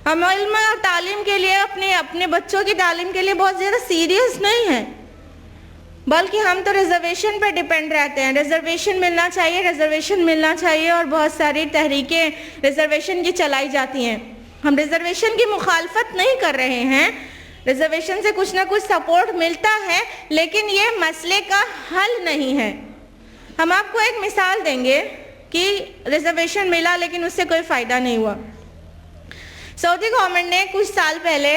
ہم علم اور تعلیم کے لیے اپنے بچوں کی تعلیم کے لیے بہت زیادہ سیریس نہیں ہیں، بلکہ ہم تو ریزرویشن پہ ڈیپینڈ رہتے ہیں. ریزرویشن ملنا چاہیے، ریزرویشن ملنا چاہیے، اور بہت ساری تحریکیں ریزرویشن کی چلائی جاتی ہیں. ہم ریزرویشن کی مخالفت نہیں کر رہے ہیں، ریزرویشن سے کچھ نہ کچھ سپورٹ ملتا ہے، لیکن یہ مسئلے کا حل نہیں ہے. ہم آپ کو ایک مثال دیں گے کہ ریزرویشن ملا لیکن اس سے کوئی فائدہ نہیں ہوا. سعودی گورنمنٹ نے کچھ سال پہلے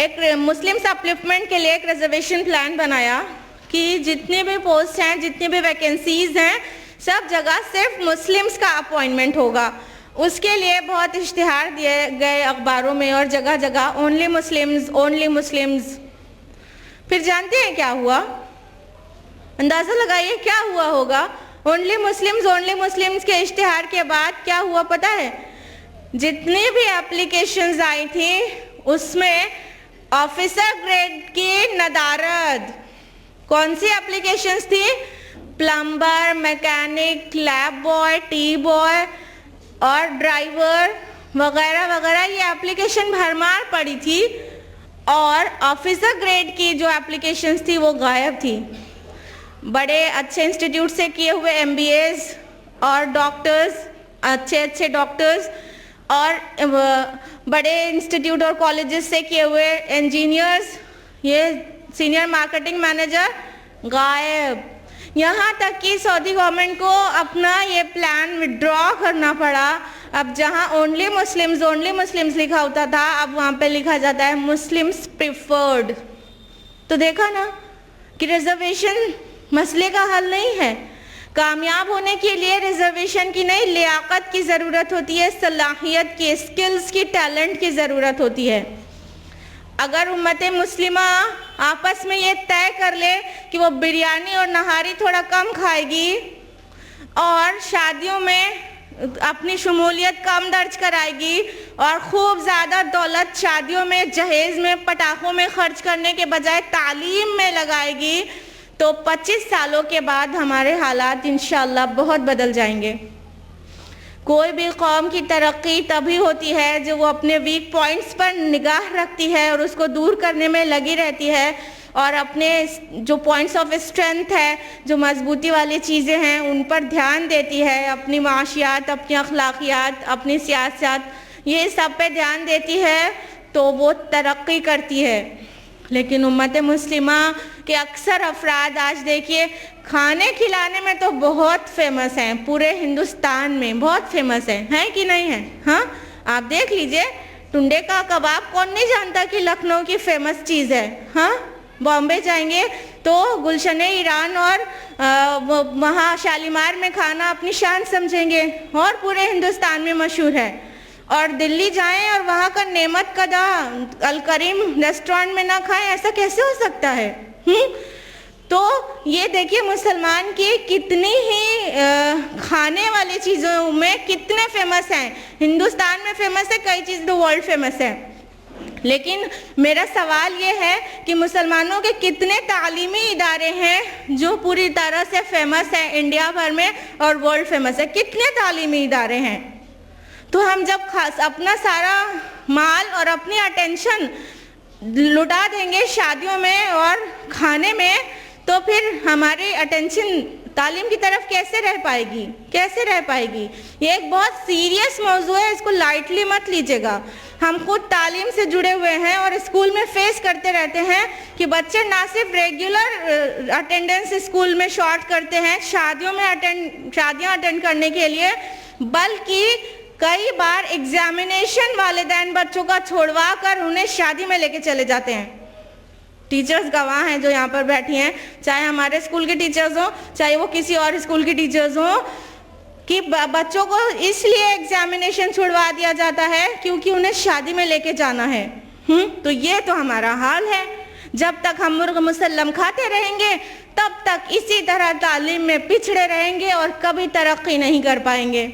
ایک مسلم اپلفمنٹ کے لیے ایک ریزرویشن پلان بنایا کہ جتنے بھی پوسٹ ہیں، جتنی بھی ویکنسیز ہیں، سب جگہ صرف مسلمز کا اپوائنٹمنٹ ہوگا. اس کے لیے بہت اشتہار دیے گئے اخباروں میں اور جگہ جگہ، اونلی مسلمز، اونلی مسلمز. پھر جانتے ہیں کیا ہوا؟ اندازہ لگائیے کیا ہوا ہوگا. اونلی مسلمز کے اشتہار کے بعد کیا ہوا پتہ ہے؟ جتنی بھی اپلیکیشنز آئی تھیں اس میں آفیسر گریڈ کی ندارد. کون سی اپلیکیشنز تھی؟ Plumber, mechanic, lab boy, T boy اور ڈرائیور وغیرہ وغیرہ، یہ اپلیکیشن بھرمار پڑی تھی، اور آفیسر گریڈ کی جو اپلیکیشنز تھی وہ غائب تھی. بڑے اچھے انسٹیٹیوٹ سے کیے ہوئے ایم بی ایز اور ڈاکٹرز، اچھے ڈاکٹرز، اور بڑے انسٹیٹیوٹ اور کالجز سے کیے ہوئے انجینئرز، یہ سینئر مارکیٹنگ مینیجر غائب. یہاں تک کہ سعودی گورنمنٹ کو اپنا یہ پلان وڈرا کرنا پڑا. اب جہاں اونلی مسلمز لکھا ہوتا تھا، اب وہاں پہ لکھا جاتا ہے مسلمز پریفرڈ. تو دیکھا نا کہ ریزرویشن مسئلے کا حل نہیں ہے. کامیاب ہونے کے لیے ریزرویشن کی نہیں، لیاقت کی ضرورت ہوتی ہے، صلاحیت کی، اسکلز کی، ٹیلنٹ کی ضرورت ہوتی ہے. اگر امت مسلمہ آپس میں یہ طے کر لے کہ وہ بریانی اور نہاری تھوڑا کم کھائے گی اور شادیوں میں اپنی شمولیت کم درج کرائے گی اور خوب زیادہ دولت شادیوں میں، جہیز میں، پٹاخوں میں خرچ کرنے کے بجائے تعلیم میں لگائے گی، تو 25 سالوں کے بعد ہمارے حالات انشاءاللہ بہت بدل جائیں گے. کوئی بھی قوم کی ترقی تبھی ہوتی ہے جو وہ اپنے ویک پوائنٹس پر نگاہ رکھتی ہے اور اس کو دور کرنے میں لگی رہتی ہے، اور اپنے جو پوائنٹس آف اسٹرینتھ ہے، جو مضبوطی والی چیزیں ہیں، ان پر دھیان دیتی ہے. اپنی معاشیات، اپنی اخلاقیات، اپنی سیاست، یہ سب پہ دھیان دیتی ہے تو وہ ترقی کرتی ہے. لیکن امت مسلمہ کے اکثر افراد آج دیکھیے کھانے کھلانے میں تو بہت فیمس ہیں، پورے ہندوستان میں بہت فیمس ہیں کہ نہیں ہیں؟ ہاں، آپ دیکھ لیجئے، ٹنڈے کا کباب کون نہیں جانتا کہ لکھنؤ کی فیمس چیز ہے. ہاں، بامبے جائیں گے تو گلشن ایران اور وہاں شالیمار میں کھانا اپنی شان سمجھیں گے، اور پورے ہندوستان میں مشہور ہے. اور دلی جائیں اور وہاں کا نعمت قدا الکریم ریسٹورنٹ میں نہ کھائیں، ایسا کیسے ہو سکتا ہے؟ تو یہ دیکھیے مسلمان کی کتنی ہی کھانے والی چیزوں میں کتنے فیمس ہیں. ہندوستان میں فیمس ہے کئی چیز، تو ورلڈ فیمس ہے. لیکن میرا سوال یہ ہے کہ مسلمانوں کے کتنے تعلیمی ادارے ہیں جو پوری طرح سے فیمس ہیں انڈیا بھر میں اور ورلڈ فیمس ہے؟ کتنے تعلیمی ادارے ہیں؟ تو ہم جب اپنا سارا مال اور اپنی اٹینشن لٹا دیں گے شادیوں میں اور کھانے میں، تو پھر ہماری اٹینشن تعلیم کی طرف کیسے رہ پائے گی؟ کیسے رہ پائے گی؟ یہ ایک بہت سیریس موضوع ہے، اس کو لائٹلی مت لیجیے گا. ہم خود تعلیم سے جڑے ہوئے ہیں اور اسکول میں فیس کرتے رہتے ہیں کہ بچے نہ صرف ریگولر اٹینڈنس اسکول میں شارٹ کرتے ہیں شادیاں اٹینڈ کرنے کے لیے، بلکہ کئی بار ایگزامینیشن والدین بچوں کا چھوڑوا کر انہیں شادی میں لے کے چلے جاتے ہیں. ٹیچرز گواہ ہیں جو یہاں پر بیٹھی ہیں، چاہے ہمارے اسکول کے ٹیچرز ہوں، چاہے وہ کسی اور اسکول کے ٹیچرز ہوں، کہ بچوں کو اس لیے ایگزامینیشن چھوڑوا دیا جاتا ہے کیونکہ انہیں شادی میں لے کے جانا ہے. تو یہ تو ہمارا حال ہے. جب تک ہم مرغ مسلم کھاتے رہیں گے تب تک اسی طرح تعلیم میں پچھڑے رہیں گے اور کبھی ترقی نہیں کر پائیں گے.